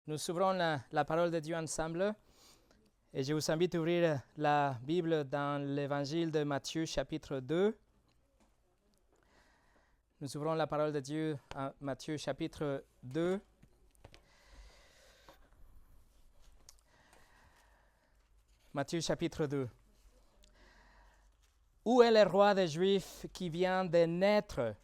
Nous ouvrons la parole de Dieu ensemble et je vous invite à ouvrir la Bible dans l'évangile de Matthieu chapitre 2. Nous ouvrons la parole de Dieu à Matthieu chapitre 2. Matthieu chapitre 2. Où est le roi des Juifs qui vient de naître?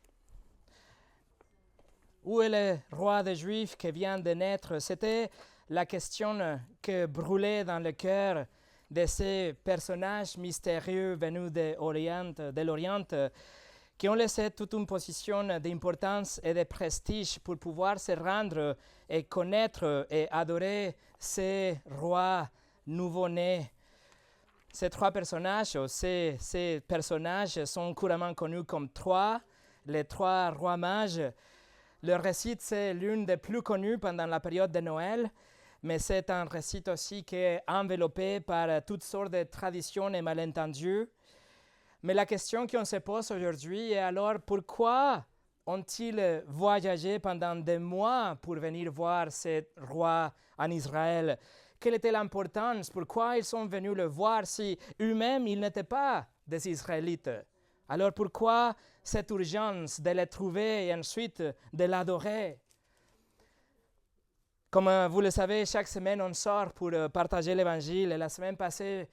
Où est le roi des Juifs qui vient de naître? C'était la question que brûlait dans le cœur de ces personnages mystérieux venus de l'Orient, qui ont laissé toute une position d'importance et de prestige pour pouvoir se rendre et connaître et adorer ces rois nouveau-nés. Ces trois personnages, ces personnages sont couramment connus comme les trois rois mages. Le récit, c'est l'une des plus connues pendant la période de Noël, mais c'est un récit aussi qui est enveloppé par toutes sortes de traditions et malentendus. Mais la question qu'on se pose aujourd'hui est alors pourquoi ont-ils voyagé pendant des mois pour venir voir ce roi en Israël? Quelle était l'importance? Pourquoi ils sont venus le voir si eux-mêmes ils n'étaient pas des Israélites? Alors pourquoi cette urgence de le trouver et ensuite de l'adorer? Comme vous le savez, chaque semaine on sort pour partager l'Évangile. Et la semaine passée,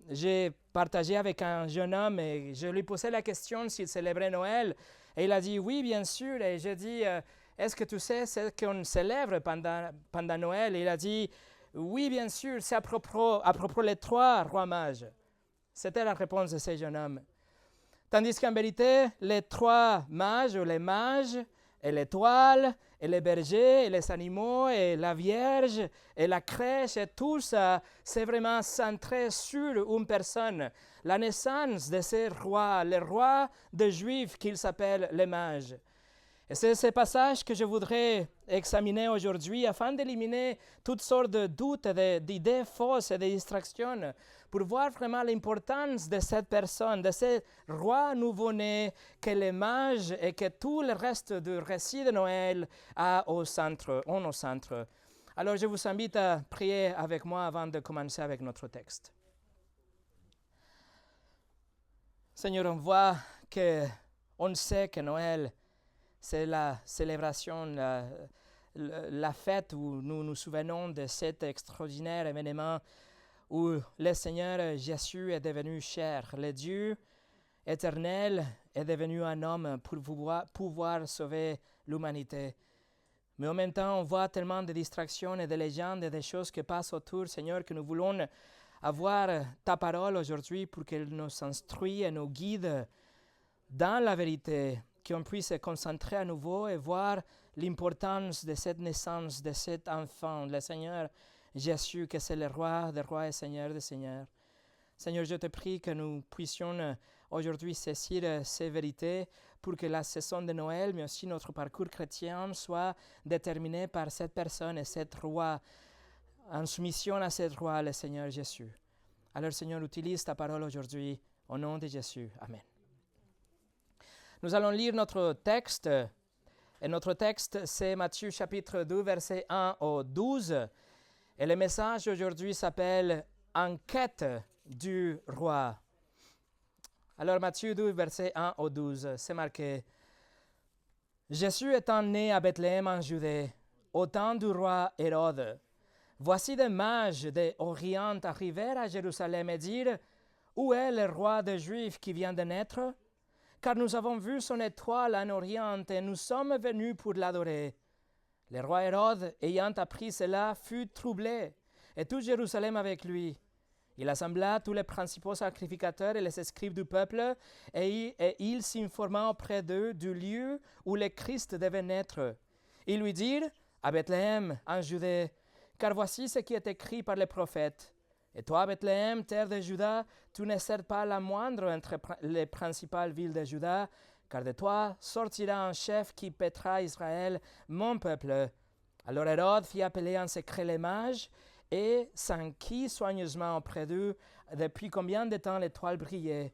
j'ai partagé avec un jeune homme et je lui posais la question s'il célébrait Noël. Et il a dit oui, bien sûr. Et j'ai dit, est-ce que tu sais ce qu'on célèbre pendant Noël? Et il a dit, oui, bien sûr, c'est à propos des trois rois mages. C'était la réponse de ce jeune homme. Tandis qu'en vérité, les trois mages, ou les mages, et l'étoile, et les bergers, et les animaux, et la Vierge, et la crèche, et tout ça, c'est vraiment centré sur une personne. La naissance de ces rois, les rois des Juifs qu'ils s'appellent les mages. Et c'est ce passage que je voudrais examiner aujourd'hui afin d'éliminer toutes sortes de doutes, d'idées fausses et de distractions pour voir vraiment l'importance de cette personne, de ce roi nouveau-né que les mages et que tout le reste du récit de Noël ont au centre. Alors je vous invite à prier avec moi avant de commencer avec notre texte. Seigneur, on sait que Noël, c'est la célébration, la fête où nous nous souvenons de cet extraordinaire événement où le Seigneur Jésus est devenu chair. Le Dieu éternel est devenu un homme pour pouvoir sauver l'humanité. Mais en même temps, on voit tellement de distractions et de légendes et de choses qui passent autour, Seigneur, que nous voulons avoir ta parole aujourd'hui pour qu'elle nous instruise et nous guide dans la vérité, qu'on puisse se concentrer à nouveau et voir l'importance de cette naissance, de cet enfant, le Seigneur Jésus, que c'est le roi des rois et Seigneur des seigneurs. Seigneur, je te prie que nous puissions aujourd'hui saisir ces vérités pour que la saison de Noël, mais aussi notre parcours chrétien, soit déterminé par cette personne et cet roi, en soumission à cet roi, le Seigneur Jésus. Alors, Seigneur, utilise ta parole aujourd'hui au nom de Jésus. Amen. Nous allons lire notre texte, et notre texte, c'est Matthieu chapitre 2, versets 1 au 12. Et le message aujourd'hui s'appelle « En quête du roi ». Alors Matthieu 2, versets 1 au 12, c'est marqué « Jésus étant né à Bethléem en Judée, au temps du roi Hérode, voici des mages d'Orient arrivèrent à Jérusalem et dirent « Où est le roi des Juifs qui vient de naître ?» Car nous avons vu son étoile en Orient et nous sommes venus pour l'adorer. Le roi Hérode, ayant appris cela, fut troublé, et tout Jérusalem avec lui. Il assembla tous les principaux sacrificateurs et les scribes du peuple, et il s'informa auprès d'eux du lieu où le Christ devait naître. Ils lui dirent, à Bethléem, en Judée, car voici ce qui est écrit par les prophètes. Et toi, Bethléem, terre de Juda, tu ne seras pas la moindre entre les principales villes de Juda, car de toi sortira un chef qui paîtra Israël, mon peuple. Alors Hérode fit appeler en secret les mages et s'enquit soigneusement auprès d'eux depuis combien de temps l'étoile brillait.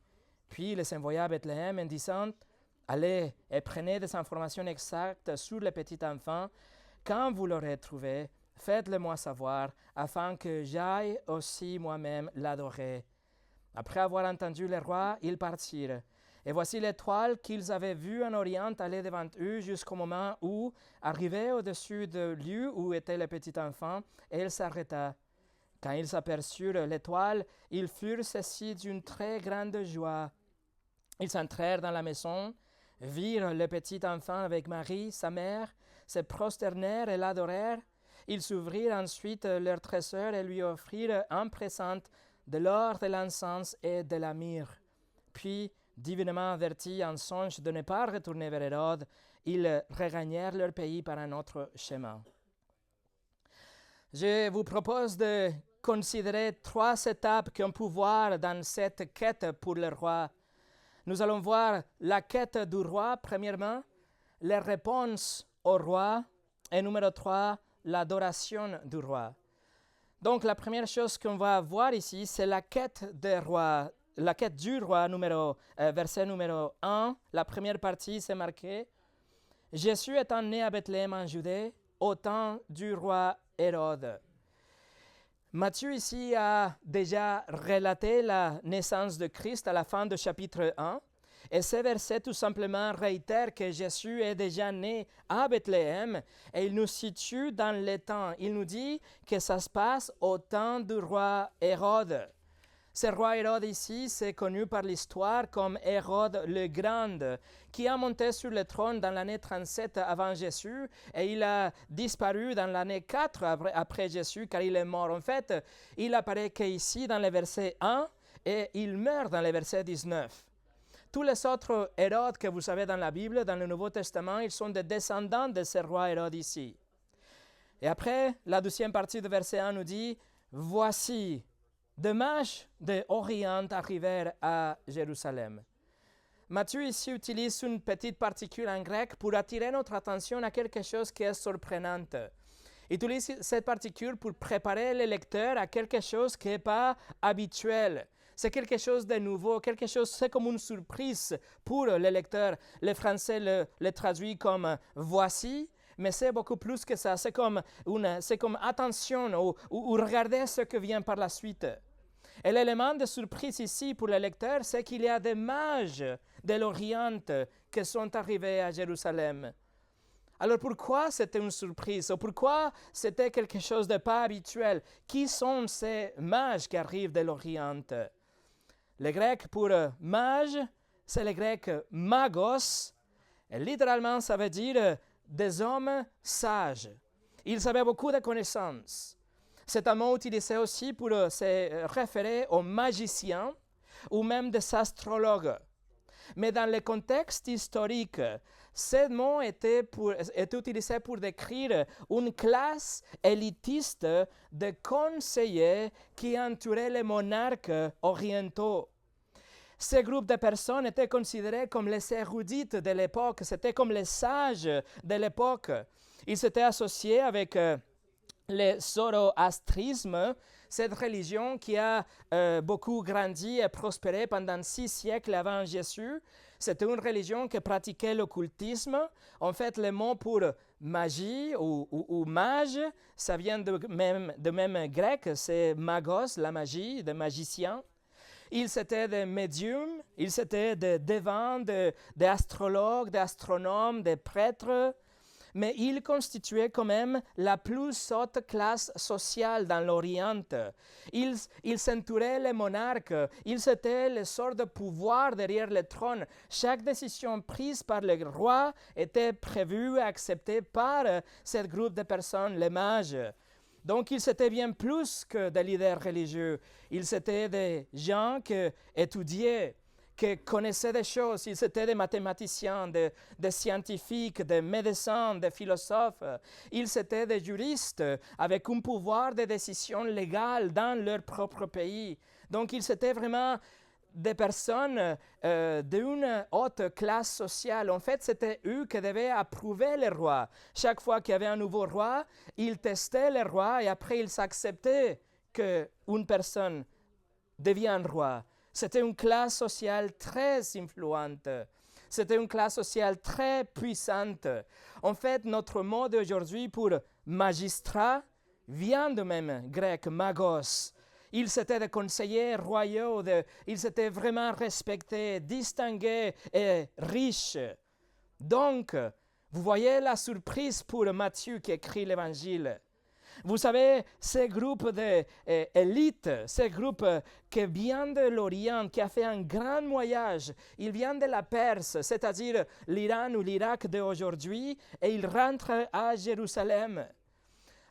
Puis il les envoya à Bethléem en disant, allez et prenez des informations exactes sur le petit enfant. Quand vous l'aurez trouvé, faites-le-moi savoir, afin que j'aille aussi moi-même l'adorer. » Après avoir entendu le roi, ils partirent. Et voici l'étoile qu'ils avaient vue en Orient aller devant eux jusqu'au moment où, arrivée au-dessus du lieu où était le petit enfant, elle s'arrêta. Quand ils aperçurent l'étoile, ils furent saisis d'une très grande joie. Ils entrèrent dans la maison, virent le petit enfant avec Marie, sa mère, se prosternèrent et l'adorèrent. Ils s'ouvrirent ensuite leur trésor et lui offrirent en présent de l'or, de l'encens et de la myrrhe. Puis, divinement avertis en songe de ne pas retourner vers Hérode, ils regagnèrent leur pays par un autre chemin. Je vous propose de considérer 3 étapes qu'on peut voir dans cette quête pour le roi. Nous allons voir la quête du roi, premièrement, les réponses au roi, et numéro 3, l'adoration du roi. Donc, la première chose qu'on va voir ici, c'est la quête du roi, verset numéro 1. La première partie, c'est marqué « Jésus étant né à Bethléem en Judée, au temps du roi Hérode. » Matthieu ici a déjà relaté la naissance de Christ à la fin du chapitre 1. Et ce verset tout simplement réitère que Jésus est déjà né à Bethléem et il nous situe dans le temps. Il nous dit que ça se passe au temps du roi Hérode. Ce roi Hérode ici, c'est connu par l'histoire comme Hérode le Grand, qui a monté sur le trône dans l'année 37 avant Jésus et il a disparu dans l'année 4 après Jésus car il est mort. En fait, il apparaît qu'ici dans le verset 1 et il meurt dans le verset 19. Tous les autres Hérodes que vous savez dans la Bible, dans le Nouveau Testament, ils sont des descendants de ce roi Hérode ici. Et après, la deuxième partie du verset 1 nous dit « Voici, des mages d'Orient arrivèrent à Jérusalem. » Matthieu ici utilise une petite particule en grec pour attirer notre attention à quelque chose qui est surprenant. Il utilise cette particule pour préparer le lecteur à quelque chose qui n'est pas habituel. C'est quelque chose de nouveau, c'est comme une surprise pour le lecteur. Le français le traduit comme « voici », mais c'est beaucoup plus que ça. C'est comme attention ou regardez ce qui vient par la suite. Et l'élément de surprise ici pour le lecteur, c'est qu'il y a des mages de l'Orient qui sont arrivés à Jérusalem. Alors pourquoi c'était une surprise? Ou pourquoi c'était quelque chose de pas habituel? Qui sont ces mages qui arrivent de l'Orient? Le grec pour mage, c'est le grec magos. Et littéralement, ça veut dire des hommes sages. Ils avaient beaucoup de connaissances. C'est un mot utilisé aussi pour se référer aux magiciens ou même des astrologues. Mais dans le contexte historique, ce mot était utilisé pour décrire une classe élitiste de conseillers qui entouraient les monarques orientaux. Ce groupe de personnes étaient considérés comme les érudites de l'époque, c'était comme les sages de l'époque. Ils s'étaient associés avec le zoroastrisme, cette religion qui a beaucoup grandi et prospéré pendant 6 siècles avant Jésus. C'était une religion qui pratiquait l'occultisme. En fait, le mot pour magie ou mage, ça vient de même grec, c'est magos, la magie, des magiciens. Ils étaient des médiums, ils étaient des devins, des astrologues, des astronomes, des prêtres. Mais ils constituaient quand même la plus haute classe sociale dans l'Orient. Ils entouraient les monarques, ils étaient les sortes de pouvoir derrière le trône. Chaque décision prise par le roi était prévue et acceptée par ce groupe de personnes, les mages. Donc ils étaient bien plus que des leaders religieux. Ils étaient des gens qui étudiaient, qui connaissaient des choses. Ils étaient des mathématiciens, des scientifiques, des médecins, des philosophes. Ils étaient des juristes avec un pouvoir de décision légale dans leur propre pays. Donc ils étaient vraiment des personnes d'une haute classe sociale. En fait, c'était eux qui devaient approuver le roi. Chaque fois qu'il y avait un nouveau roi, ils testaient le roi et après ils acceptaient qu'une personne devienne roi. C'était une classe sociale très influente. C'était une classe sociale très puissante. En fait, notre mot d'aujourd'hui pour magistrat, vient du même grec magos. Ils étaient des conseillers royaux, ils étaient vraiment respectés, distingués et riches. Donc, vous voyez la surprise pour Matthieu qui écrit l'Évangile. Vous savez, ce groupe d'élite, ce groupe qui vient de l'Orient, qui a fait un grand voyage, il vient de la Perse, c'est-à-dire l'Iran ou l'Irak d'aujourd'hui, et il rentre à Jérusalem.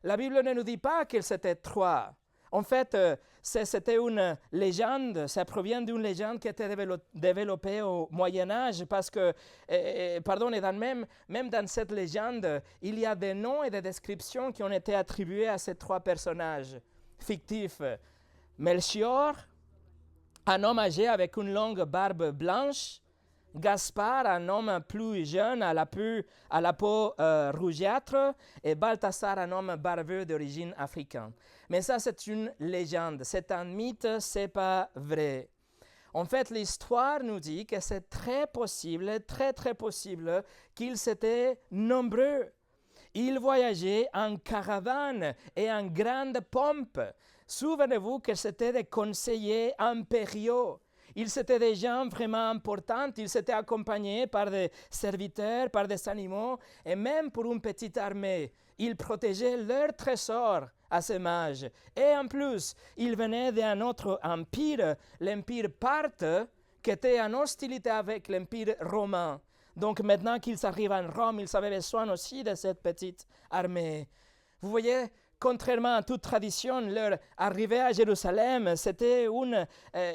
La Bible ne nous dit pas qu'ils étaient 3. En fait, c'était une légende, ça provient d'une légende qui a été développée au Moyen-Âge parce que, et même dans cette légende, il y a des noms et des descriptions qui ont été attribués à ces 3 personnages fictifs. Melchior, un homme âgé avec une longue barbe blanche. Gaspard, un homme plus jeune à la peau rougeâtre, et Balthasar, un homme barbeux d'origine africaine. Mais ça, c'est une légende, c'est un mythe, c'est pas vrai. En fait, l'histoire nous dit que c'est très possible, très très possible, qu'ils étaient nombreux. Ils voyageaient en caravane et en grande pompe. Souvenez-vous que c'était des conseillers impériaux. Ils étaient des gens vraiment importants, ils étaient accompagnés par des serviteurs, par des animaux, et même pour une petite armée. Ils protégeaient leur trésor à ces mages. Et en plus, ils venaient d'un autre empire, l'empire parthe, qui était en hostilité avec l'empire romain. Donc maintenant qu'ils arrivent en Rome, ils avaient besoin aussi de cette petite armée. Vous voyez, contrairement à toute tradition, leur arrivée à Jérusalem,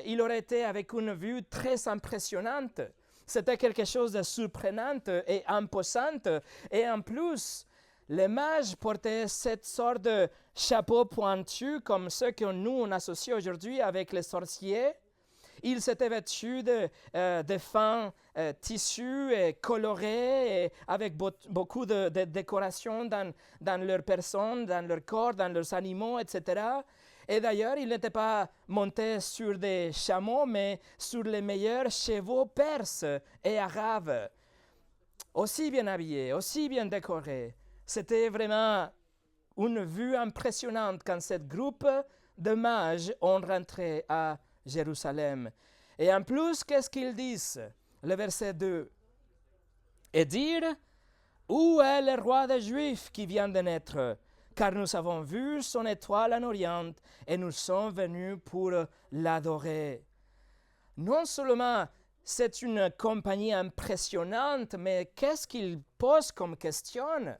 il aurait été avec une vue très impressionnante. C'était quelque chose de surprenant et imposant. Et en plus, les mages portaient cette sorte de chapeau pointu comme ceux que nous on associe aujourd'hui avec les sorciers. Ils étaient vêtus de fins tissus colorés, avec beaucoup de décorations dans leur personne, dans leur corps, dans leurs animaux, etc. Et d'ailleurs, ils n'étaient pas montés sur des chameaux, mais sur les meilleurs chevaux perses et arabes. Aussi bien habillés, aussi bien décorés. C'était vraiment une vue impressionnante quand ce groupe de mages ont rentré à Jérusalem. Et en plus, qu'est-ce qu'ils disent? Le verset 2. Et dire, où est le roi des Juifs qui vient de naître? Car nous avons vu son étoile en Orient et nous sommes venus pour l'adorer. Non seulement c'est une compagnie impressionnante, mais qu'est-ce qu'il pose comme question?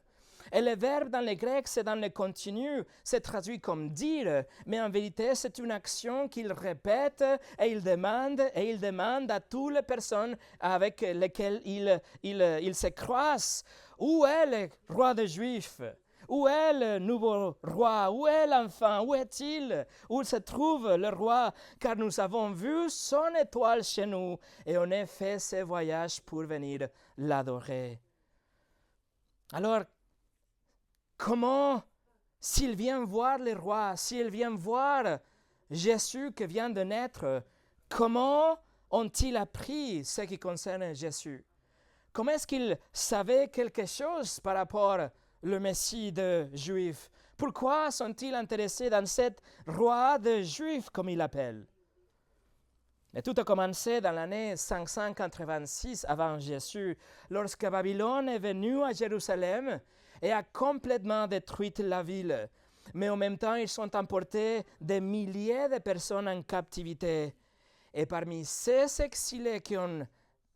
Et le verbe dans le grec, c'est dans le continu, c'est traduit comme dire, mais en vérité, c'est une action qu'il répète et il demande à toutes les personnes avec lesquelles il se croise. Où est le roi des Juifs? Où est le nouveau roi? Où est l'enfant? Où est-il? Où se trouve le roi? Car nous avons vu son étoile chez nous et on a fait ce voyage pour venir l'adorer. Alors, comment, s'ils viennent voir le roi, s'ils viennent voir Jésus qui vient de naître, comment ont-ils appris ce qui concerne Jésus? Comment est-ce qu'ils savaient quelque chose par rapport au Messie de Juifs? Pourquoi sont-ils intéressés dans cet roi de Juifs, comme il l'appelle? Et tout a commencé dans l'année 586 avant Jésus, lorsque Babylone est venue à Jérusalem et a complètement détruit la ville. Mais en même temps, ils sont emportés des milliers de personnes en captivité. Et parmi ces exilés qui ont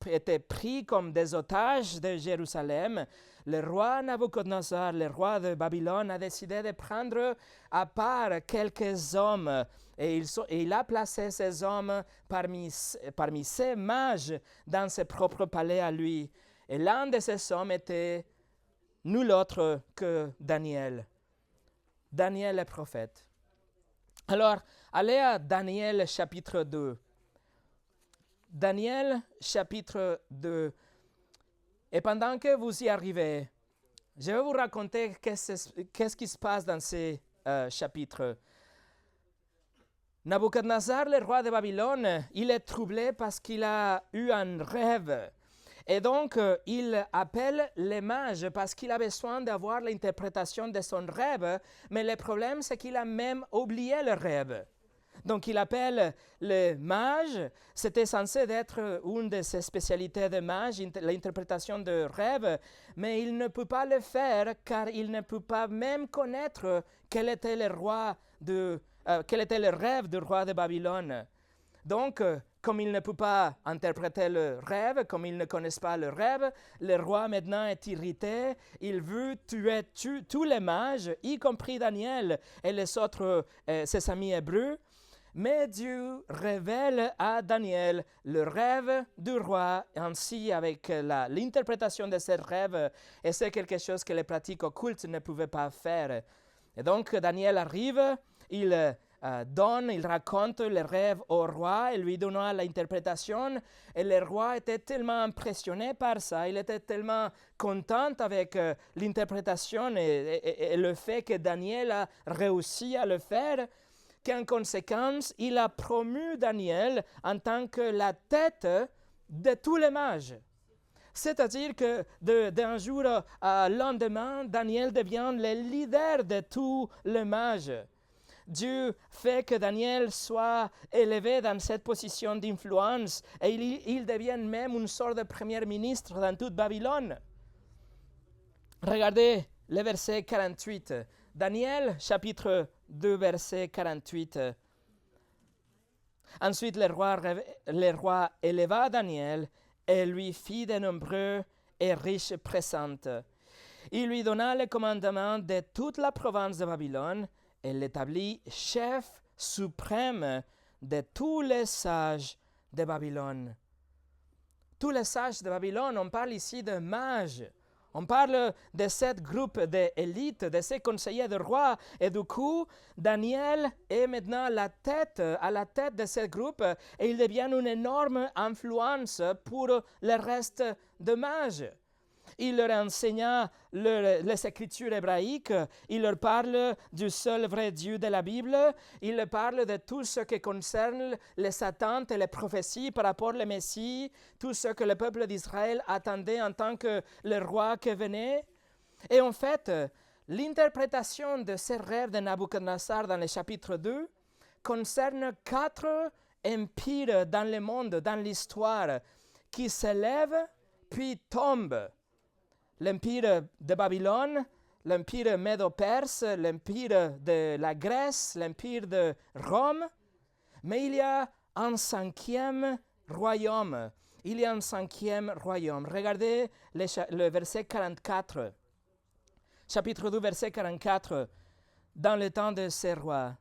été pris comme des otages de Jérusalem, le roi Nabucodonosor, le roi de Babylone, a décidé de prendre à part quelques hommes. Et il a placé ces hommes parmi ses mages dans ses propres palais à lui. Et l'un de ces hommes était nul autre que Daniel. Daniel le prophète. Alors, allez à Daniel chapitre 2. Daniel chapitre 2. Et pendant que vous y arrivez, je vais vous raconter qu'est-ce qui se passe dans ces chapitres. Nabucodonosor, le roi de Babylone, il est troublé parce qu'il a eu un rêve. Et donc, il appelle les mages parce qu'il a besoin d'avoir l'interprétation de son rêve, mais le problème, c'est qu'il a même oublié le rêve. Donc, il appelle les mages. C'était censé être une de ses spécialités de mage, l'interprétation de rêve, mais il ne peut pas le faire car il ne peut pas même connaître quel était quel était le rêve du roi de Babylone. Donc, comme il ne peut pas interpréter le rêve, comme il ne connaît pas le rêve, le roi maintenant est irrité. Il veut tuer tous les mages, y compris Daniel et les autres, ses amis hébreux. Mais Dieu révèle à Daniel le rêve du roi, ainsi avec l'interprétation de ce rêve, et c'est quelque chose que les pratiques occultes ne pouvaient pas faire. Et donc Daniel arrive, il raconte le rêve au roi, il lui donna l'interprétation, et le roi était tellement impressionné par ça, il était tellement content avec l'interprétation et le fait que Daniel a réussi à le faire, qu'en conséquence, il a promu Daniel en tant que la tête de tous les mages. C'est-à-dire que d'un jour à lendemain, Daniel devient le leader de tous les mages. Dieu fait que Daniel soit élevé dans cette position d'influence et il devient même une sorte de premier ministre dans toute Babylone. Regardez le verset 48. Daniel, chapitre 2, verset 48. Ensuite, le roi éleva Daniel et lui fit de nombreux et riches présents. Il lui donna le commandement de toute la province de Babylone et l'établit chef suprême de tous les sages de Babylone. Tous les sages de Babylone, on parle ici de mages. On parle de ce groupe d'élite, de ces conseillers de roi. Et du coup, Daniel est maintenant à la tête de ce groupe et il devient une énorme influence pour le reste des mages. Il leur enseigna les écritures hébraïques, il leur parle du seul vrai Dieu de la Bible, il leur parle de tout ce qui concerne les attentes et les prophéties par rapport au Messie, tout ce que le peuple d'Israël attendait en tant que le roi qui venait. Et en fait, l'interprétation de ces rêves de Nabuchodonosor dans le chapitre 2 concerne 4 empires dans le monde, dans l'histoire, qui s'élèvent puis tombent. L'empire de Babylone, l'empire médo-perse, l'empire de la Grèce, l'empire de Rome. Mais il y a un cinquième royaume. Regardez le verset 44. Chapitre 2, verset 44. Dans le temps de ces rois,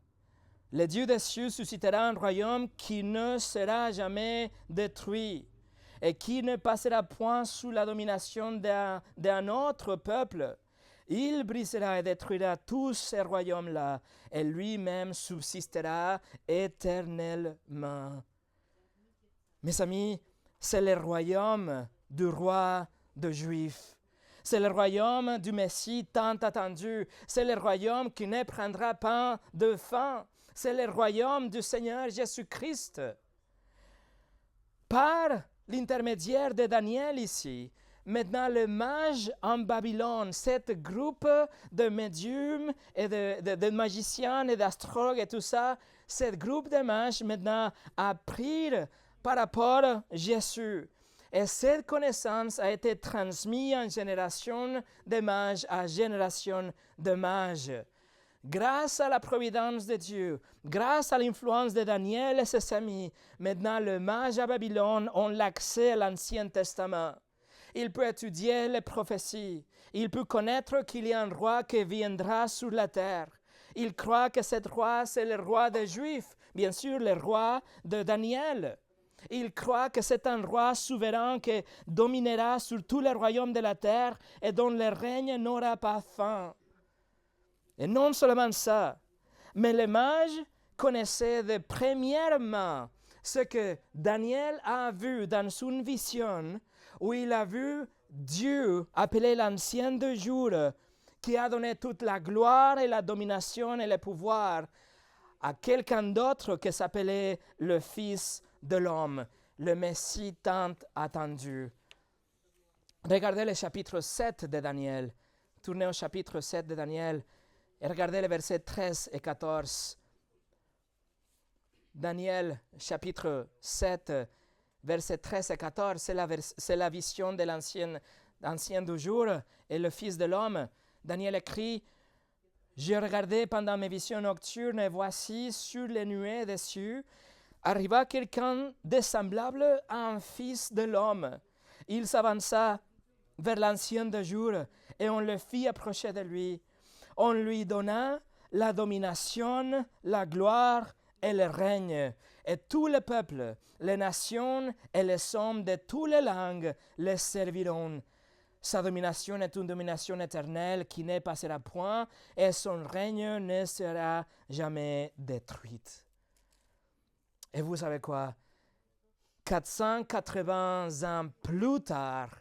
le Dieu des cieux suscitera un royaume qui ne sera jamais détruit et qui ne passera point sous la domination d'un autre peuple. Il brisera et détruira tous ces royaumes-là, et lui-même subsistera éternellement. Mes amis, c'est le royaume du roi des Juifs. C'est le royaume du Messie tant attendu. C'est le royaume qui ne prendra pas de fin. C'est le royaume du Seigneur Jésus-Christ. Par l'intermédiaire de Daniel ici, maintenant le mage en Babylone, ce groupe de médiums et de magiciens et d'astrologues et tout ça, ce groupe de mages maintenant a pris par rapport à Jésus. Et cette connaissance a été transmise en génération de mages à génération de mages. Grâce à la providence de Dieu, grâce à l'influence de Daniel et ses amis, maintenant le mage à Babylone ont l'accès à l'Ancien Testament. Il peut étudier les prophéties. Il peut connaître qu'il y a un roi qui viendra sur la terre. Il croit que cet roi, c'est le roi des Juifs, bien sûr le roi de Daniel. Il croit que c'est un roi souverain qui dominera sur tous les royaumes de la terre et dont le règne n'aura pas fin. Et non seulement ça, mais les mages connaissaient de première main ce que Daniel a vu dans une vision où il a vu Dieu appelé l'Ancien de Jours, qui a donné toute la gloire et la domination et le pouvoir à quelqu'un d'autre qui s'appelait le Fils de l'homme, le Messie tant attendu. Regardez le chapitre 7 de Daniel. Tournez au chapitre 7 de Daniel et regardez les versets 13 et 14. Daniel, chapitre 7, versets 13 et 14, c'est la vision de l'ancien du jour et le Fils de l'homme. Daniel écrit, « J'ai regardé pendant mes visions nocturnes et voici sur les nuées des cieux arriva quelqu'un de semblable à un fils de l'homme. Il s'avança vers l'ancien de jour et on le fit approcher de lui. On lui donna la domination, la gloire et le règne. Et tous les peuples, les nations et les hommes de toutes les langues les serviront. Sa domination est une domination éternelle qui ne passera point et son règne ne sera jamais détruit. » Et vous savez quoi? 480 ans plus tard,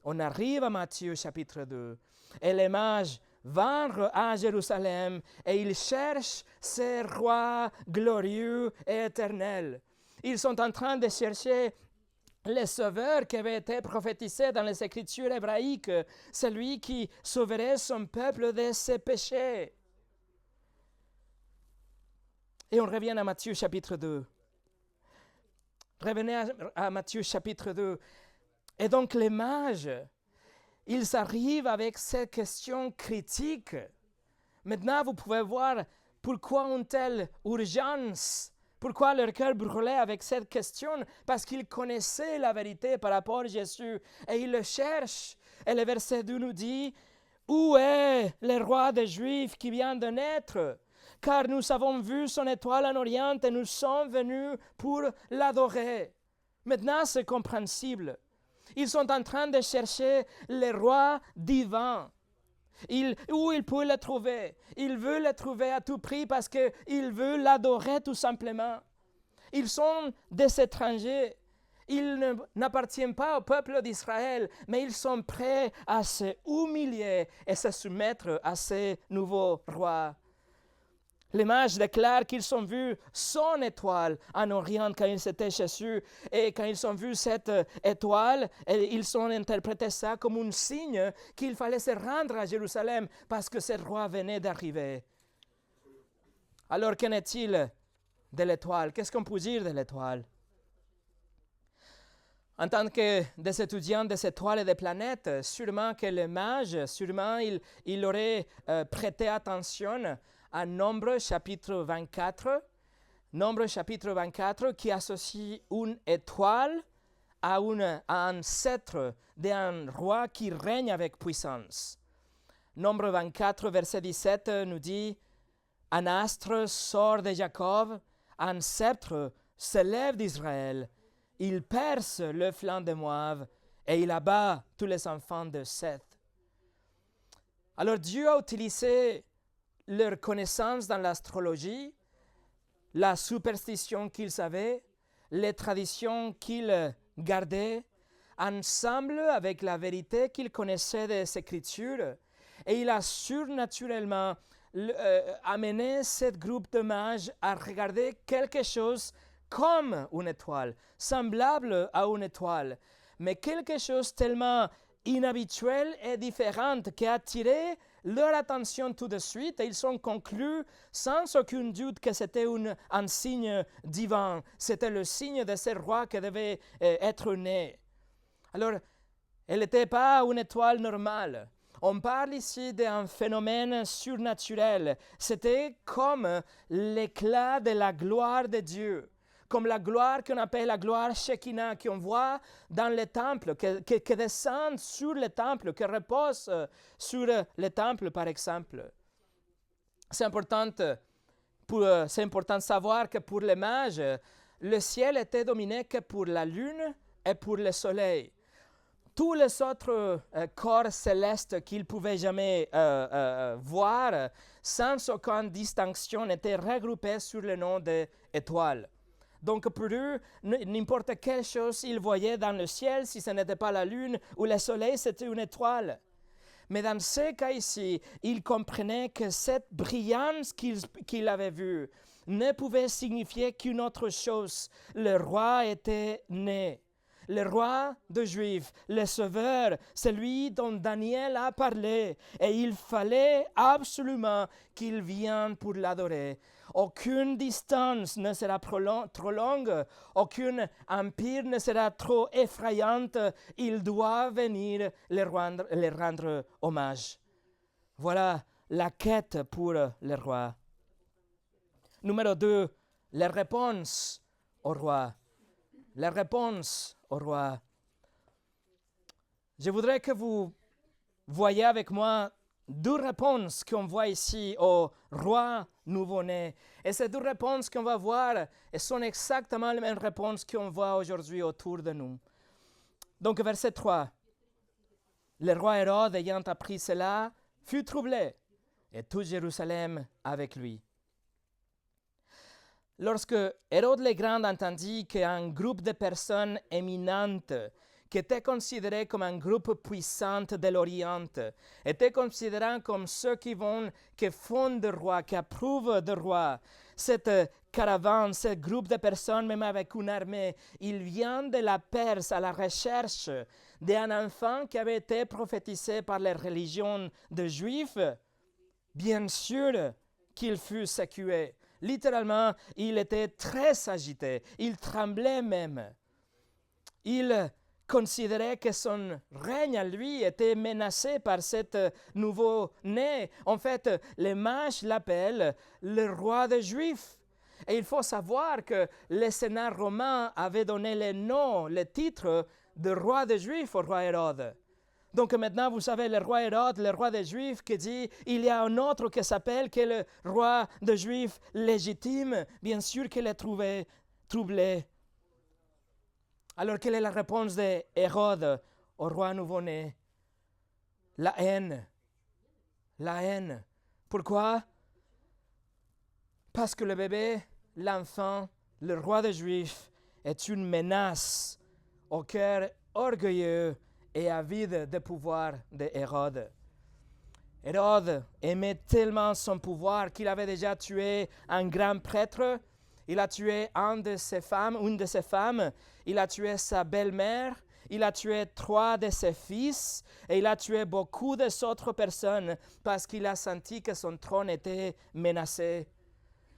on arrive à Matthieu chapitre 2 et les mages vinrent à Jérusalem et ils cherchent ces rois glorieux et éternels. Ils sont en train de chercher le sauveur qui avait été prophétisé dans les Écritures hébraïques, celui qui sauverait son peuple de ses péchés. Et on revient à Matthieu chapitre 2. Revenez à Matthieu chapitre 2. Et donc les mages, ils arrivent avec cette question critique. Maintenant, vous pouvez voir pourquoi une telle urgence, pourquoi leur cœur brûlait avec cette question, parce qu'ils connaissaient la vérité par rapport à Jésus et ils le cherchent. Et le verset 2 nous dit, « Où est le roi des Juifs qui vient de naître? Car nous avons vu son étoile en Orient et nous sommes venus pour l'adorer. » Maintenant, c'est compréhensible. Ils sont en train de chercher le roi divin. Où ils peuvent le trouver? Ils veulent le trouver à tout prix parce qu'ils veulent l'adorer tout simplement. Ils sont des étrangers. Ils n'appartiennent pas au peuple d'Israël, mais ils sont prêts à se humilier et se soumettre à ce nouveau roi. Les mages déclarent qu'ils ont vu son étoile en Orient quand ils étaient chez eux. Et quand ils ont vu cette étoile, ils ont interprété ça comme un signe qu'il fallait se rendre à Jérusalem parce que ce roi venait d'arriver. Alors, qu'en est-il de l'étoile? Qu'est-ce qu'on peut dire de l'étoile? En tant que des étudiants des étoiles et des planètes, sûrement que les mages, sûrement ils auraient prêté attention à Nombre chapitre 24, Nombre chapitre 24 qui associe une étoile à un sceptre d'un roi qui règne avec puissance. Nombre 24, verset 17 nous dit « Un astre sort de Jacob, un sceptre se lève d'Israël. Il perce le flanc de Moab et il abat tous les enfants de Seth. » Alors Dieu a utilisé leur connaissance dans l'astrologie, la superstition qu'ils avaient, les traditions qu'ils gardaient, ensemble avec la vérité qu'ils connaissaient des Écritures, et il a surnaturellement amené ce groupe de mages à regarder quelque chose comme une étoile, semblable à une étoile, mais quelque chose tellement inhabituel et différent qui a attiré leur attention tout de suite et ils ont conclu sans aucun doute que c'était un signe divin. C'était le signe de ce roi qui devait être né. Alors, elle n'était pas une étoile normale. On parle ici d'un phénomène surnaturel. C'était comme l'éclat de la gloire de Dieu. Comme la gloire qu'on appelle la gloire Shekinah, qu'on voit dans le temple, qui descend sur le temple, qui repose sur le temple, par exemple. C'est important de savoir que pour les mages, le ciel était dominé que pour la lune et pour le soleil. Tous les autres corps célestes qu'ils ne pouvaient jamais voir, sans aucune distinction, étaient regroupés sur le nom d'étoiles. Donc pour eux, n'importe quelle chose ils voyaient dans le ciel, si ce n'était pas la lune ou le soleil, c'était une étoile. Mais dans ce cas ici, ils comprenaient que cette brillance qu'ils avaient vue ne pouvait signifier qu'une autre chose. Le roi était né. le roi des Juifs, le Sauveur, celui dont Daniel a parlé, et il fallait absolument qu'il vienne pour l'adorer. Aucune distance ne sera trop longue, aucun empire ne sera trop effrayante, il doit venir les rendre hommage. Voilà la quête pour le roi. Numéro 2, les réponses au roi. Les réponses au roi. Je voudrais que vous voyez avec moi 2 réponses qu'on voit ici au roi nouveau-né. Et ces 2 réponses qu'on va voir sont exactement les mêmes réponses qu'on voit aujourd'hui autour de nous. Donc verset 3. Le roi Hérode, ayant appris cela, fut troublé, et tout Jérusalem avec lui. Lorsque Hérode le Grand entendit qu'un groupe de personnes éminentes, qui étaient considérés comme un groupe puissant de l'Orient, étaient considérés comme ceux qui fondent le roi, qui approuvent le roi, cette caravane, ce groupe de personnes, même avec une armée, il vient de la Perse à la recherche d'un enfant qui avait été prophétisé par les religions des Juifs, bien sûr qu'il fut secoué. Littéralement, il était très agité, il tremblait même. Il considérait que son règne à lui était menacé par cet nouveau-né. En fait, les mages l'appellent le roi des Juifs. Et il faut savoir que le Sénat romain avait donné le nom, le titre de roi des Juifs au roi Hérode. Donc maintenant, vous savez, le roi Hérode, le roi des Juifs, qui dit, il y a un autre qui s'appelle, qui est le roi des Juifs légitime. Bien sûr qu'il est troublé. Alors, quelle est la réponse de Hérode au roi nouveau-né? La haine. La haine. Pourquoi? Parce que le bébé, l'enfant, le roi des Juifs, est une menace au cœur orgueilleux et avide de pouvoir de Hérode. Hérode aimait tellement son pouvoir qu'il avait déjà tué un grand prêtre. Il a tué une de ses femmes, il a tué sa belle-mère, il a tué 3 de ses fils et il a tué beaucoup d'autres personnes parce qu'il a senti que son trône était menacé.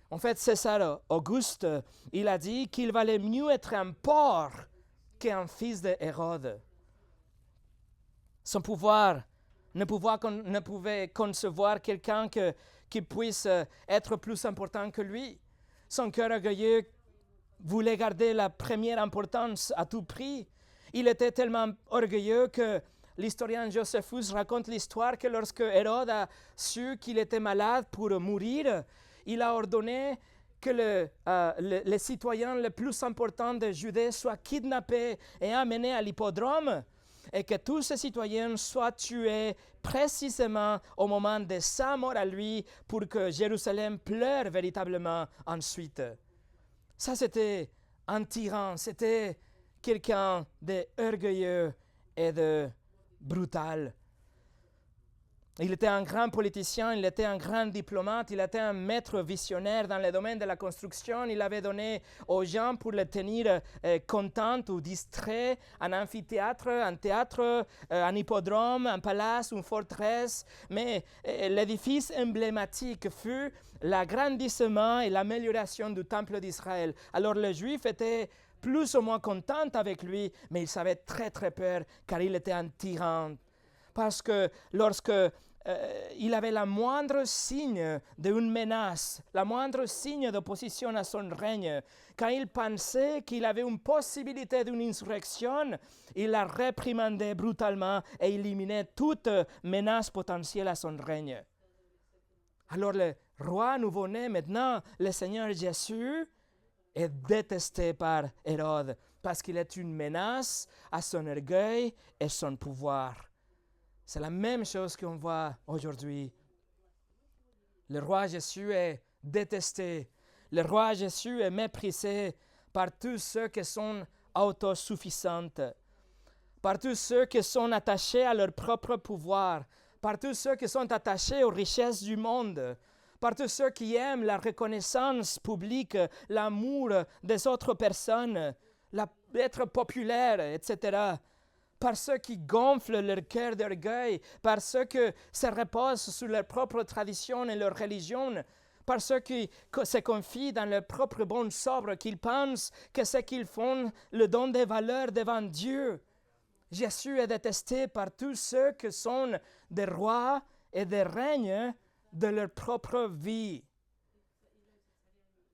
En fait, César Auguste, il a dit qu'il valait mieux être un porc qu'un fils de Hérode. Son pouvoir ne pouvait concevoir quelqu'un qui puisse être plus important que lui. Son cœur orgueilleux voulait garder la première importance à tout prix. Il était tellement orgueilleux que l'historien Josephus raconte l'histoire que lorsque Hérode a su qu'il était malade pour mourir, il a ordonné que les citoyens les plus importants de Judée soient kidnappés et amenés à l'hippodrome, et que tous ces citoyens soient tués précisément au moment de sa mort à lui pour que Jérusalem pleure véritablement ensuite. Ça, c'était un tyran, c'était quelqu'un d'orgueilleux et de brutal. Il était un grand politicien, il était un grand diplomate, il était un maître visionnaire dans le domaine de la construction. Il avait donné aux gens pour les tenir contents ou distraits un amphithéâtre, un théâtre, un hippodrome, un palace, une forteresse. Mais l'édifice emblématique fut l'agrandissement et l'amélioration du temple d'Israël. Alors les Juifs étaient plus ou moins contents avec lui, mais ils avaient très très peur car il était un tyran. Parce que lorsque il avait le moindre signe d'une menace, le moindre signe d'opposition à son règne, quand il pensait qu'il avait une possibilité d'une insurrection, il la réprimandait brutalement et éliminait toute menace potentielle à son règne. Alors le roi nouveau-né, maintenant, le Seigneur Jésus, est détesté par Hérode parce qu'il est une menace à son orgueil et son pouvoir. C'est la même chose qu'on voit aujourd'hui. Le roi Jésus est détesté. Le roi Jésus est méprisé par tous ceux qui sont autosuffisants, par tous ceux qui sont attachés à leur propre pouvoir, par tous ceux qui sont attachés aux richesses du monde, par tous ceux qui aiment la reconnaissance publique, l'amour des autres personnes, être populaire, etc. Par ceux qui gonflent leur cœur d'orgueil, par ceux qui se reposent sur leur propre tradition et leur religion, par ceux qui se confient dans leur propre bonne sobre, qu'ils pensent que ce qu'ils font leur donne des valeurs devant Dieu. Jésus est détesté par tous ceux qui sont des rois et des règnes de leur propre vie.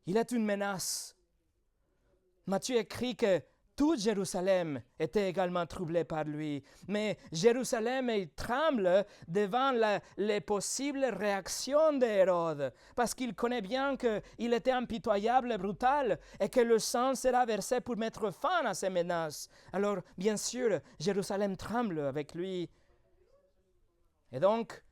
Il est une menace. Matthieu écrit que tout Jérusalem était également troublé par lui. Mais Jérusalem, il tremble devant les possibles réactions d'Hérode, parce qu'il connaît bien qu'il était impitoyable et brutal, et que le sang sera versé pour mettre fin à ces menaces. Alors, bien sûr, Jérusalem tremble avec lui. Et donc,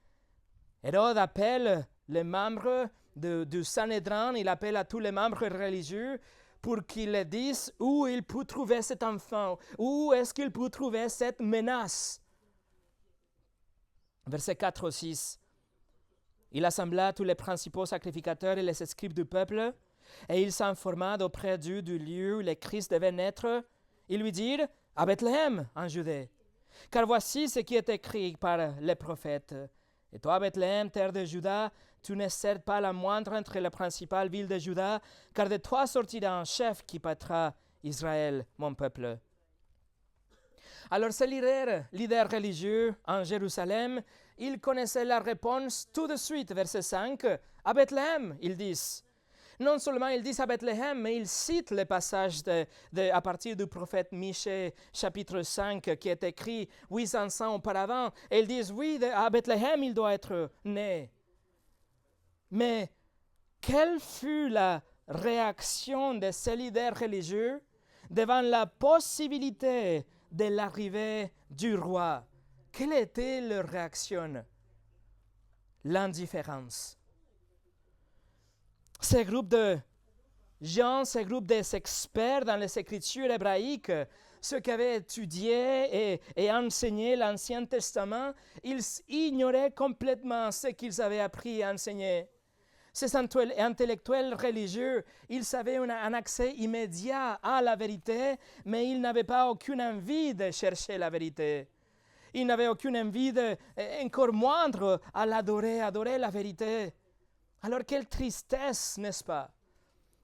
Hérode appelle les membres du Sanhédrin, il appelle à tous les membres religieux, pour qu'ils disent où il peut trouver cet enfant, où est-ce qu'il peut trouver cette menace. Versets 4 au 6. Il assembla tous les principaux sacrificateurs et les scribes du peuple, et il s'informa auprès d'eux du lieu où le Christ devait naître. Ils lui dirent, à Bethléem, en Judée. Car voici ce qui est écrit par les prophètes. Et toi, Bethléem, terre de Juda, tu ne seras pas la moindre entre les principales villes de Juda, car de toi sortira un chef qui battra Israël, mon peuple. Alors ces leaders religieux en Jérusalem, ils connaissaient la réponse tout de suite, verset 5, à Bethléem, ils disent. Non seulement ils disent à Bethléem, mais ils citent le passage à partir du prophète Michée, chapitre 5, qui est écrit 800 ans auparavant. Et ils disent, oui, à Bethléem, il doit être né. Mais quelle fut la réaction de ces leaders religieux devant la possibilité de l'arrivée du roi? Quelle était leur réaction? L'indifférence. Ces groupes de gens, ces groupes d'experts dans les Écritures hébraïques, ceux qui avaient étudié et enseigné l'Ancien Testament, ils ignoraient complètement ce qu'ils avaient appris et enseigné. Ces intellectuels religieux, ils avaient un accès immédiat à la vérité, mais ils n'avaient pas aucune envie de chercher la vérité. Ils n'avaient aucune envie, encore moindre, à adorer la vérité. Alors quelle tristesse, n'est-ce pas?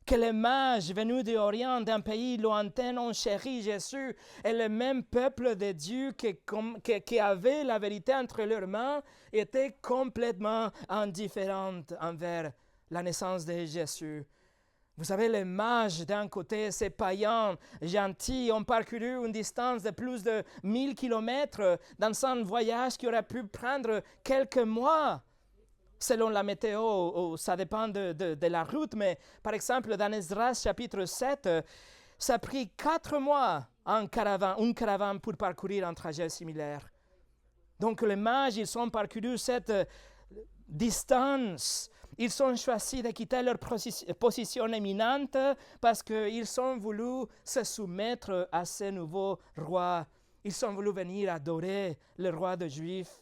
Que les mages venus d'Orient, d'un pays lointain, ont chéri Jésus, et le même peuple de Dieu qui avait la vérité entre leurs mains était complètement indifférent envers la naissance de Jésus. Vous savez, les mages d'un côté, ces païens gentils, ont parcouru une distance de plus de 1000 kilomètres dans un voyage qui aurait pu prendre quelques mois. Selon la météo, ça dépend de la route, mais par exemple, dans Esdras chapitre 7, ça a pris 4 mois une caravane pour parcourir un trajet similaire. Donc les mages, ils ont parcouru cette distance. Ils ont choisi de quitter leur position éminente parce qu'ils ont voulu se soumettre à ce nouveau roi. Ils ont voulu venir adorer le roi des Juifs.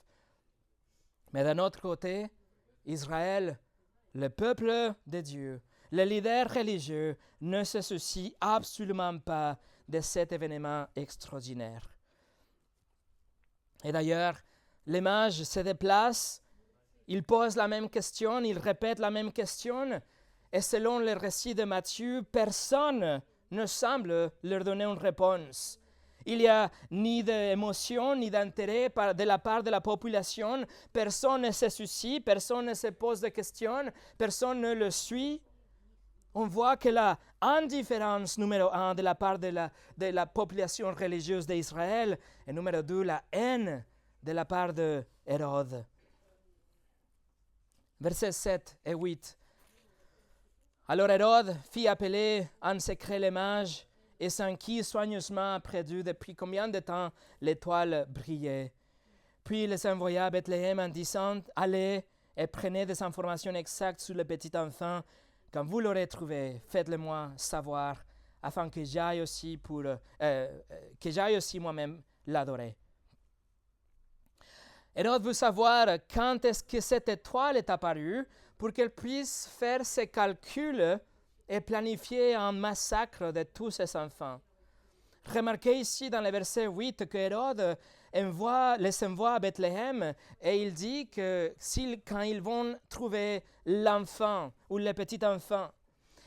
Mais d'un autre côté, Israël, le peuple de Dieu, les leaders religieux ne se soucient absolument pas de cet événement extraordinaire. Et d'ailleurs, les mages se déplacent, ils posent la même question, ils répètent la même question, et selon le récit de Matthieu, personne ne semble leur donner une réponse. Il n'y a ni d'émotion, ni d'intérêt de la part de la population. Personne ne se soucie, personne ne se pose de questions, personne ne le suit. On voit que la indifférence, numéro 1, de la part de la population religieuse d'Israël, et numéro 2, la haine de la part de Hérode. Versets 7 et 8. Alors Hérode fit appeler en secret les mages et s'enquit soigneusement après d'eux depuis combien de temps l'étoile brillait. Puis il les envoya à Bethléem en disant, « Allez et prenez des informations exactes sur le petit enfant. Quand vous l'aurez trouvé, faites-le-moi savoir, afin que j'aille aussi moi-même l'adorer. » Hérode veut savoir quand est-ce que cette étoile est apparue pour qu'elle puisse faire ses calculs et planifier un massacre de tous ses enfants. Remarquez ici dans le verset 8 que Hérode les envoie à Bethléem et il dit que quand ils vont trouver l'enfant ou le petit enfant,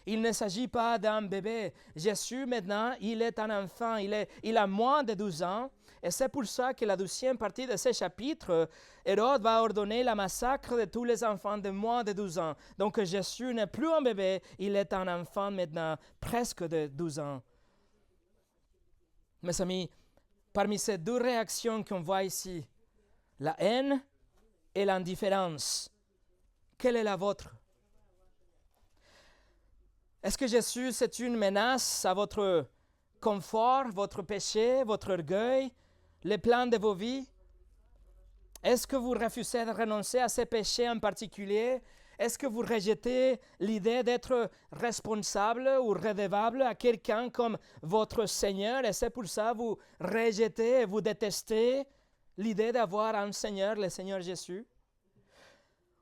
il ne s'agit pas d'un bébé. Jésus, maintenant, il est un enfant. Il a moins de 12 ans. Et c'est pour ça que la 12e partie de ce chapitre, Hérode va ordonner la massacre de tous les enfants de moins de 12 ans. Donc Jésus n'est plus un bébé, il est un enfant maintenant, presque de 12 ans. Mes amis, parmi ces deux réactions qu'on voit ici, la haine et l'indifférence, quelle est la vôtre? Est-ce que Jésus, c'est une menace à votre confort, votre péché, votre orgueil, les plans de vos vies? Est-ce que vous refusez de renoncer à ces péchés en particulier? Est-ce que vous rejetez l'idée d'être responsable ou redevable à quelqu'un comme votre Seigneur et c'est pour ça que vous rejetez et vous détestez l'idée d'avoir un Seigneur, le Seigneur Jésus?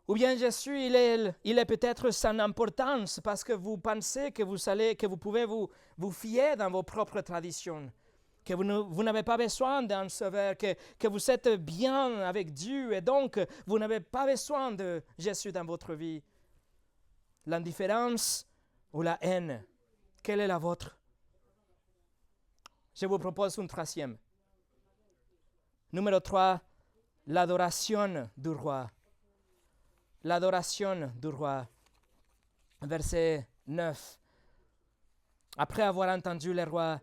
Ou bien Jésus, il est peut-être sans importance parce que vous pensez que vous pouvez vous fier dans vos propres traditions, que vous n'avez pas besoin d'un sauveur, que vous êtes bien avec Dieu et donc vous n'avez pas besoin de Jésus dans votre vie. L'indifférence ou la haine, quelle est la vôtre? Je vous propose une troisième. Numéro 3, l'adoration du roi. L'adoration du roi. Verset 9. Après avoir entendu le roi,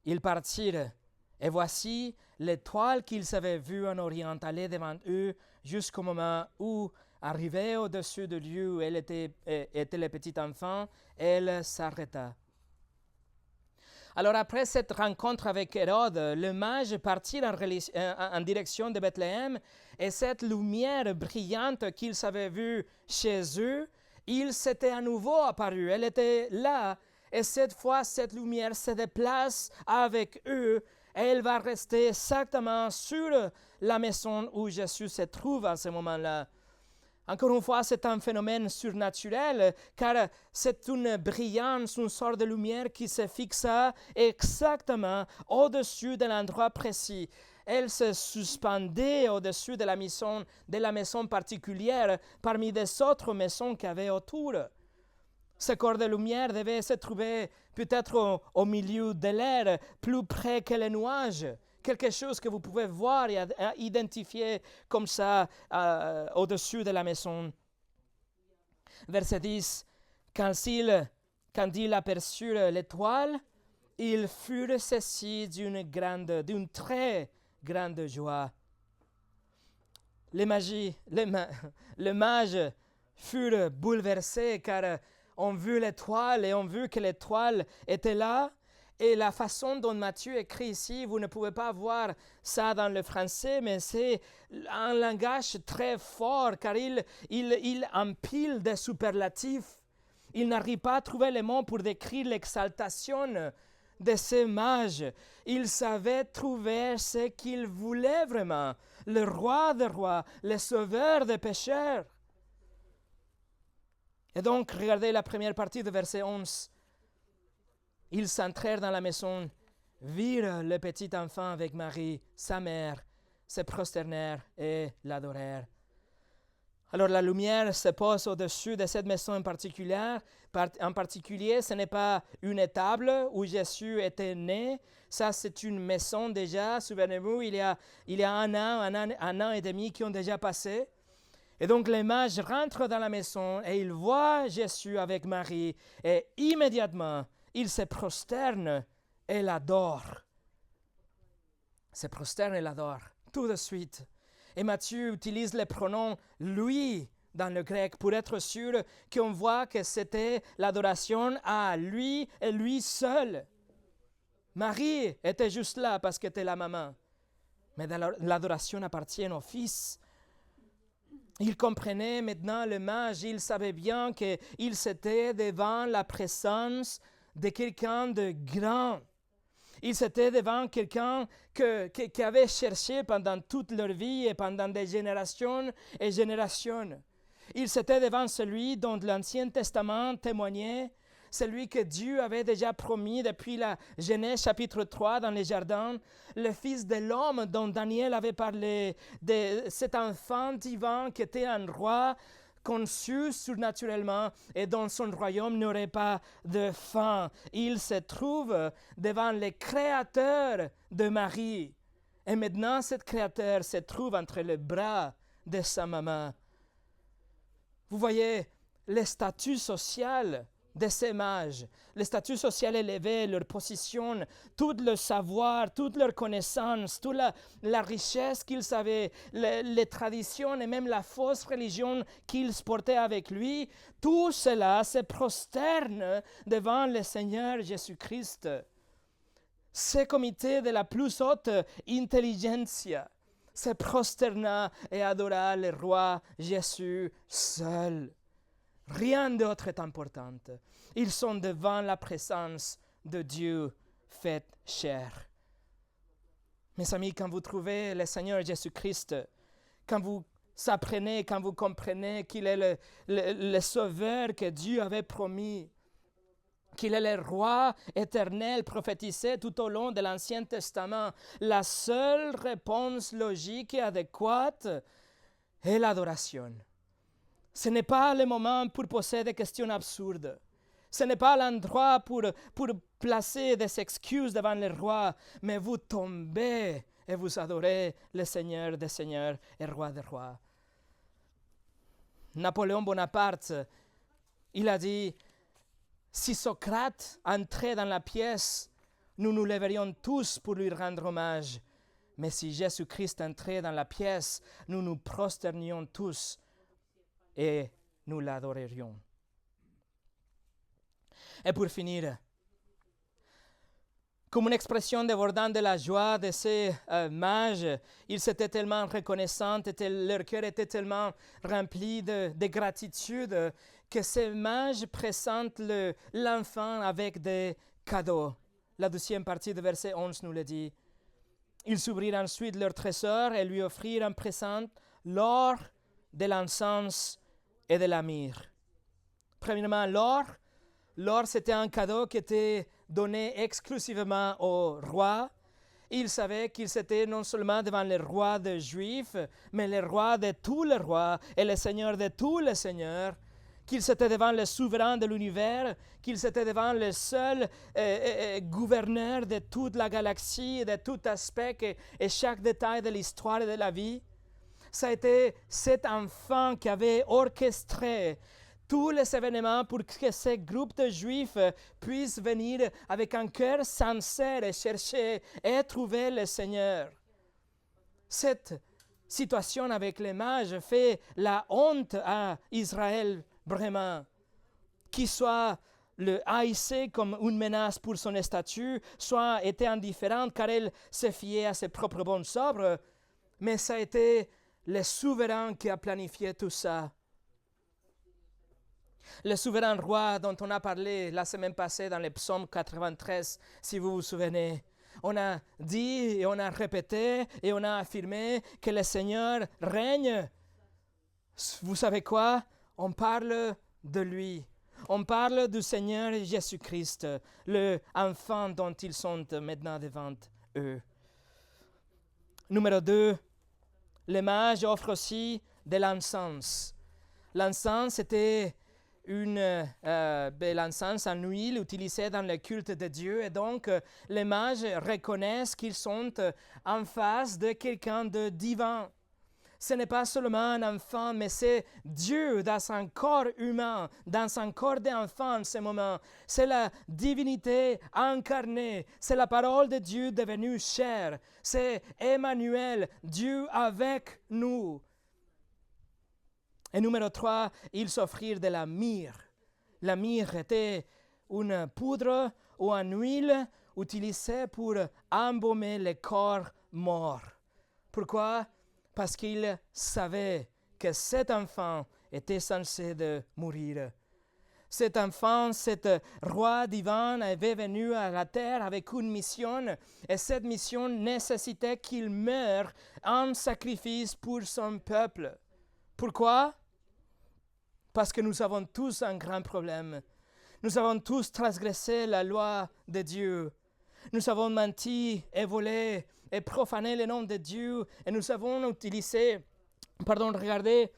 ils partirent, et voici l'étoile qu'ils avaient vue en Orient aller devant eux jusqu'au moment où, arrivée au-dessus du lieu où elle était le petit enfant, elle s'arrêta. Alors après cette rencontre avec Hérode, le mage partit en direction de Bethléem et cette lumière brillante qu'ils avaient vue chez eux, il s'était à nouveau apparu. Elle était là et cette fois, cette lumière se déplace avec eux et elle va rester exactement sur la maison où Jésus se trouve à ce moment-là. Encore une fois, c'est un phénomène surnaturel, car c'est une brillance, une sorte de lumière qui se fixa exactement au-dessus de l'endroit précis. Elle se suspendait au-dessus de la maison particulière parmi des autres maisons qu'il y avait autour. Ce corps de lumière devait se trouver peut-être au milieu de l'air, plus près que les nuages. Quelque chose que vous pouvez voir et identifier comme ça au-dessus de la maison. Verset 10. Quand ils aperçurent l'étoile, ils furent saisis d'une très grande joie. Les mages furent bouleversés car on vu l'étoile et on vu que l'étoile était là. Et la façon dont Matthieu écrit ici, vous ne pouvez pas voir ça dans le français, mais c'est un langage très fort car il empile des superlatifs. Il n'arrive pas à trouver les mots pour décrire l'exaltation de ces mages. Il savait trouver ce qu'il voulait vraiment, le roi des rois, le sauveur des pécheurs. Et donc, regardez la première partie du verset 11. Ils s'entrèrent dans la maison, virent le petit enfant avec Marie, sa mère, se prosternèrent et l'adorèrent. Alors la lumière se pose au-dessus de cette maison en particulier. En particulier, ce n'est pas une étable où Jésus était né. Ça, c'est une maison déjà. Souvenez-vous, il y a un an et demi qui ont déjà passé. Et donc les mages rentrent dans la maison et ils voient Jésus avec Marie. Et immédiatement, ils se prosternent et l'adorent. Se prosternent et l'adorent tout de suite. Et Matthieu utilise le pronom « lui » dans le grec pour être sûr qu'on voit que c'était l'adoration à lui et lui seul. Marie était juste là parce qu'elle était la maman. Mais l'adoration appartient au Fils. Il comprenait maintenant le mage, il savait bien qu'il était devant la présence de quelqu'un de grand. Ils étaient devant quelqu'un qui avait cherché pendant toute leur vie et pendant des générations et générations. Ils étaient devant celui dont l'Ancien Testament témoignait celui que Dieu avait déjà promis depuis la Genèse chapitre 3 dans les jardins, le Fils de l'homme dont Daniel avait parlé, de cet enfant divin qui était un roi conçu surnaturellement et dont son royaume n'aurait pas de fin. Il se trouve devant le Créateur de Marie. Et maintenant, ce Créateur se trouve entre les bras de sa maman. Vous voyez le statut social de ces mages, le statut social élevé, leur position, tout le savoir, toute leur connaissance, toute la richesse qu'ils avaient, les traditions et même la fausse religion qu'ils portaient avec lui, tout cela se prosterne devant le Seigneur Jésus-Christ. Ce comité de la plus haute intelligentsia se prosterna et adora le roi Jésus seul. Rien d'autre est important. Ils sont devant la présence de Dieu fait chair. Mes amis, quand vous trouvez le Seigneur Jésus-Christ, quand vous apprenez, quand vous comprenez qu'il est le Sauveur que Dieu avait promis, qu'il est le roi éternel prophétisé tout au long de l'Ancien Testament, la seule réponse logique et adéquate est l'adoration. Ce n'est pas le moment pour poser des questions absurdes. Ce n'est pas l'endroit pour placer des excuses devant le roi, mais vous tombez et vous adorez le Seigneur des Seigneurs et Roi des Rois. Napoléon Bonaparte, il a dit, si Socrate entrait dans la pièce, nous nous lèverions tous pour lui rendre hommage. Mais si Jésus-Christ entrait dans la pièce, nous nous prosternions tous et nous l'adorerions. Et pour finir, comme une expression débordante de la joie de ces mages, ils étaient tellement reconnaissants, leur cœur était tellement rempli de gratitude que ces mages présentent l'enfant avec des cadeaux. La deuxième partie du verset 11 nous le dit. Ils ouvrirent ensuite leur trésor et lui offrirent en présent l'or, de l'encens et de la myrrhe. Premièrement, l'or. L'or, c'était un cadeau qui était donné exclusivement au roi. Il savait qu'il était non seulement devant le roi des Juifs, mais le roi de tous les rois et le Seigneur de tous les seigneurs, qu'il était devant le souverain de l'univers, qu'il était devant le seul gouverneur de toute la galaxie, de tout aspect et chaque détail de l'histoire et de la vie. Ça a été cet enfant qui avait orchestré tous les événements pour que ce groupe de Juifs puisse venir avec un cœur sincère et chercher et trouver le Seigneur. Cette situation avec les mages fait la honte à Israël vraiment. Qu'il soit le haïssé comme une menace pour son statut, soit était indifférente car elle se fiait à ses propres bonnes œuvres, mais ça a été le souverain qui a planifié tout ça. Le souverain roi dont on a parlé la semaine passée dans le psaume 93, si vous vous souvenez. On a dit et on a répété et on a affirmé que le Seigneur règne. Vous savez quoi? On parle de lui. On parle du Seigneur Jésus-Christ, l'enfant dont ils sont maintenant devant eux. Numéro 2, les mages offrent aussi de l'encens. L'encens était l'encens en huile utilisé dans le culte de Dieu et donc les mages reconnaissent qu'ils sont en face de quelqu'un de divin. Ce n'est pas seulement un enfant, mais c'est Dieu dans un corps humain, dans un corps d'enfant en ce moment. C'est la divinité incarnée, c'est la parole de Dieu devenue chair, c'est Emmanuel, Dieu avec nous. Et numéro 3, ils s'offrirent de la myrrhe. La myrrhe était une poudre ou une huile utilisée pour embaumer les corps morts. Pourquoi? Parce qu'ils savaient que cet enfant était censé de mourir. Cet enfant, cet roi divin avait venu à la terre avec une mission et cette mission nécessitait qu'il meure en sacrifice pour son peuple. Pourquoi? Parce que nous avons tous un grand problème. Nous avons tous transgressé la loi de Dieu. Nous avons menti et volé et profané le nom de Dieu et nous avons regardé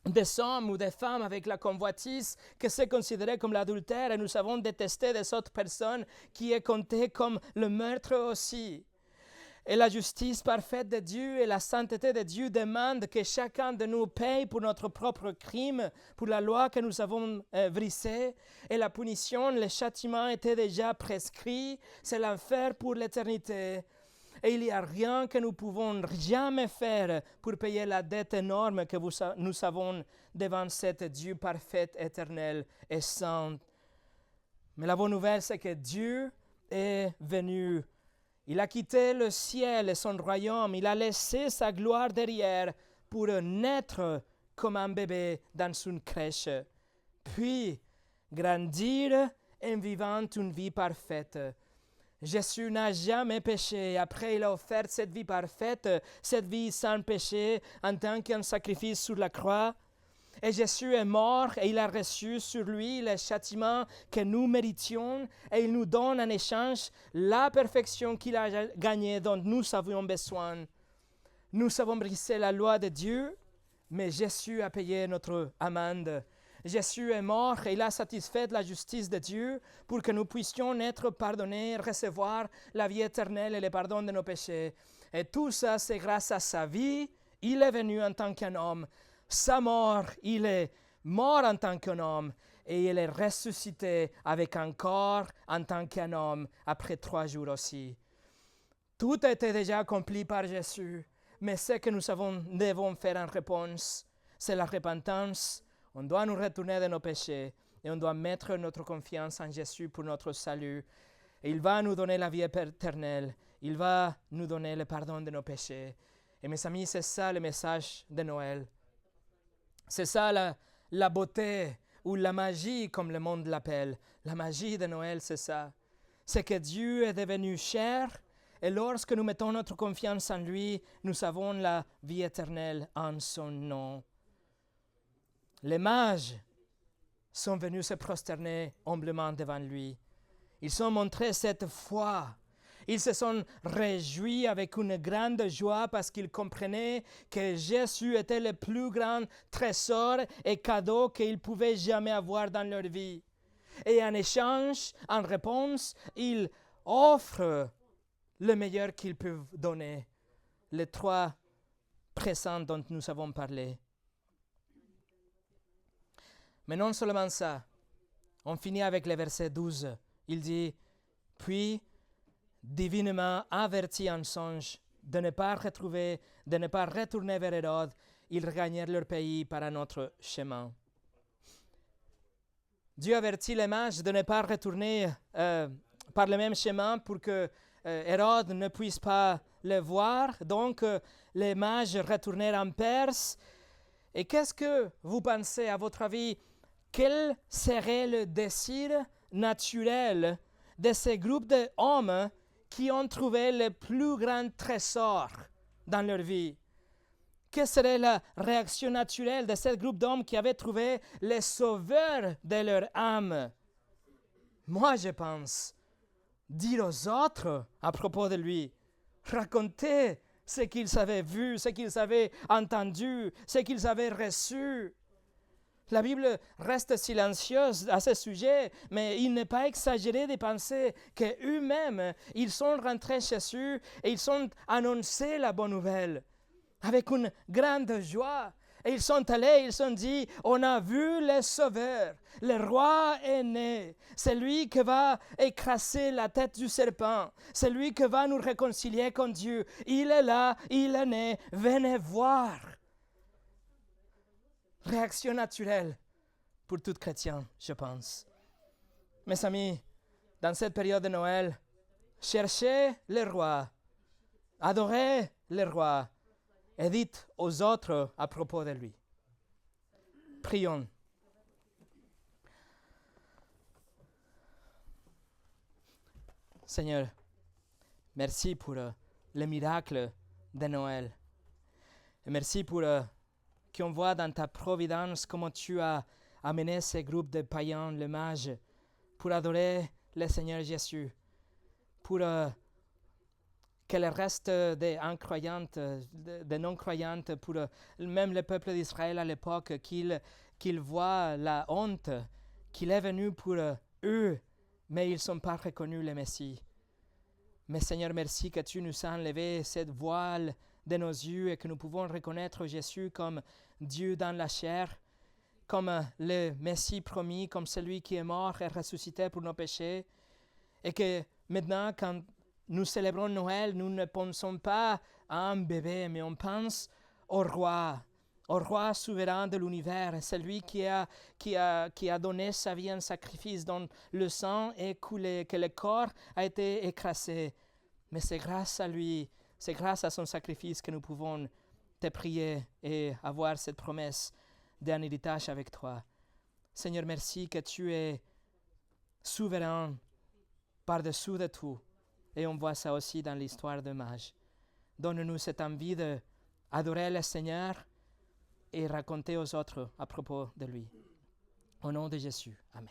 des hommes ou des femmes avec la convoitise que c'est considéré comme l'adultère et nous avons détesté des autres personnes qui est compté comme le meurtre aussi. Et la justice parfaite de Dieu et la sainteté de Dieu demandent que chacun de nous paye pour notre propre crime, pour la loi que nous avons brisée. Et la punition, le châtiment était déjà prescrit. C'est l'enfer pour l'éternité. Et il n'y a rien que nous pouvons jamais faire pour payer la dette énorme que nous avons devant cet Dieu parfait, éternel et saint. Mais la bonne nouvelle, c'est que Dieu est venu. Il a quitté le ciel et son royaume. Il a laissé sa gloire derrière pour naître comme un bébé dans une crèche. Puis grandir en vivant une vie parfaite. Jésus n'a jamais péché. Après, il a offert cette vie parfaite, cette vie sans péché, en tant qu'un sacrifice sur la croix. Et Jésus est mort et il a reçu sur lui le châtiment que nous méritions et il nous donne en échange la perfection qu'il a gagnée dont nous avions besoin. Nous avons brisé la loi de Dieu, mais Jésus a payé notre amende. Jésus est mort et il a satisfait la justice de Dieu pour que nous puissions être pardonnés, recevoir la vie éternelle et le pardon de nos péchés. Et tout ça, c'est grâce à sa vie. Il est venu en tant qu'un homme. Sa mort, il est mort en tant qu'un homme et il est ressuscité avec un corps en tant qu'un homme après 3 jours aussi. Tout a été déjà accompli par Jésus, mais ce que nous devons faire en réponse, c'est la repentance. On doit nous retourner de nos péchés et on doit mettre notre confiance en Jésus pour notre salut. Et il va nous donner la vie éternelle. Il va nous donner le pardon de nos péchés. Et mes amis, c'est ça le message de Noël. C'est ça la beauté ou la magie, comme le monde l'appelle. La magie de Noël, c'est ça. C'est que Dieu est devenu chair et lorsque nous mettons notre confiance en lui, nous avons la vie éternelle en son nom. Les mages sont venus se prosterner humblement devant lui. Ils ont montré cette foi. Ils se sont réjouis avec une grande joie parce qu'ils comprenaient que Jésus était le plus grand trésor et cadeau qu'ils pouvaient jamais avoir dans leur vie. Et en échange, en réponse, ils offrent le meilleur qu'ils peuvent donner, les 3 présents dont nous avons parlé. Mais non seulement ça, on finit avec le verset 12. Il dit, « Puis, divinement avertis en songe de ne pas retourner vers Hérode, ils regagnèrent leur pays par un autre chemin. » Dieu avertit les mages de ne pas retourner par le même chemin pour que Hérode ne puisse pas le voir. Donc, les mages retournèrent en Perse. Et qu'est-ce que vous pensez, à votre avis, quel serait le désir naturel de ces groupes d'hommes qui ont trouvé le plus grand trésor dans leur vie? Quelle serait la réaction naturelle de ce groupe d'hommes qui avaient trouvé le sauveur de leur âme? Moi, je pense, dire aux autres à propos de lui, raconter ce qu'ils avaient vu, ce qu'ils avaient entendu, ce qu'ils avaient reçu. La Bible reste silencieuse à ce sujet, mais il n'est pas exagéré de penser qu'eux-mêmes, ils sont rentrés chez eux et ils ont annoncé la bonne nouvelle avec une grande joie. Et ils sont allés, ils ont dit, on a vu le Sauveur, le roi est né, c'est lui qui va écraser la tête du serpent, c'est lui qui va nous réconcilier avec Dieu. Il est là, il est né, venez voir. Réaction naturelle pour tout chrétien, je pense. Mes amis, dans cette période de Noël, cherchez le roi, adorez le roi et dites aux autres à propos de lui. Prions. Seigneur, merci pour le miracle de Noël. Et merci pour qu'on voit dans ta providence comment tu as amené ces groupes de païens, les mages, pour adorer le Seigneur Jésus, pour que le reste des incroyantes, des non-croyantes, pour même le peuple d'Israël à l'époque, qu'ils voient la honte qu'il est venu pour eux, mais ils ne sont pas reconnus le Messie. Mais Seigneur, merci que tu nous as enlevé cette voile de nos yeux et que nous pouvons reconnaître Jésus comme Dieu dans la chair, comme le Messie promis, comme celui qui est mort et ressuscité pour nos péchés. Et que maintenant, quand nous célébrons Noël, nous ne pensons pas à un bébé, mais on pense au roi souverain de l'univers, celui qui a donné sa vie en sacrifice, dont le sang est coulé, que le corps a été écrasé. Mais c'est grâce à lui, c'est grâce à son sacrifice que nous pouvons te prier et avoir cette promesse d'un héritage avec toi. Seigneur, merci que tu es souverain par-dessous de tout. Et on voit ça aussi dans l'histoire de Mages. Donne-nous cette envie d'adorer le Seigneur et raconter aux autres à propos de lui. Au nom de Jésus. Amen.